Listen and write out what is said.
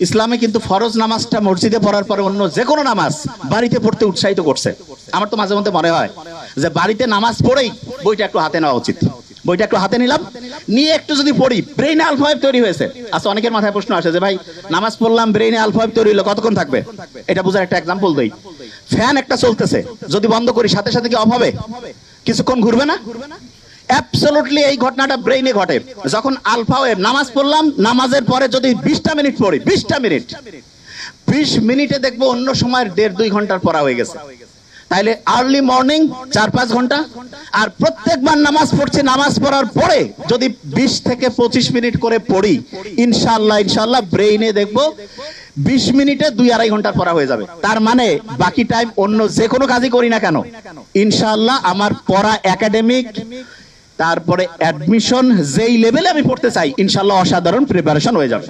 ইসলামে কিন্তু ফরজ নামাজটা মসজিদে পড়ার পরে অন্য যে কোনো নামাজ বাড়িতে পড়তে উৎসাহিত করছে। আমার তো মাঝে মধ্যে মনে হয় যে বাড়িতে নামাজ পড়েই বইটা একটু হাতে নেওয়া উচিত। বইটা একটু হাতে নিলাম, নিয়ে একটু যদি পড়ি, ব্রেইনে আলফা ওয়েভ তৈরি হয়েছে। আচ্ছা, অনেকের মাথায় প্রশ্ন আসে যে ভাই নামাজ পড়লাম, ব্রেইনে আলফা ওয়েভ তৈরি হলো, কতক্ষণ থাকবে? এটা বোঝার একটা এক্সাম্পল দেই। ফ্যান একটা চলতেছে, যদি বন্ধ করি সাথে সাথে কি অফ হবে? কিছুক্ষণ ঘুরবে না? অ্যাবসলিউটলি এই ঘটনাটা ব্রেইনে ঘটে। যখন আলফা ওয়েভ, নামাজ পড়লাম, নামাজের পরে যদি 20টা মিনিট পড়ি, 20টা মিনিট, 20 মিনিটে দেখবো অন্য সময়ের 1.5-2 ঘন্টার পড়া হয়ে গেছে। তাইলে আর্লি মর্নিং 4-5 ঘন্টা। আর প্রত্যেকবার নামাজ পড়ছি, নামাজ পড়ার পরে যদি 20 থেকে 25 মিনিট করে পড়ি, ইনশাআল্লাহ ব্রেইনে দেখবো 20 মিনিটে 2-2.5 ঘন্টার পড়া হয়ে যাবে। তার মানে বাকি টাইম অন্য যে কোনো কাজই করি না কেন, ইনশাআল্লাহ আমার পড়া, একাডেমিক, তারপরে অ্যাডমিশন যেই লেভেলে আমি পড়তে চাই, ইনশাআল্লাহ অসাধারণ প্রিপারেশন হয়ে যাবে।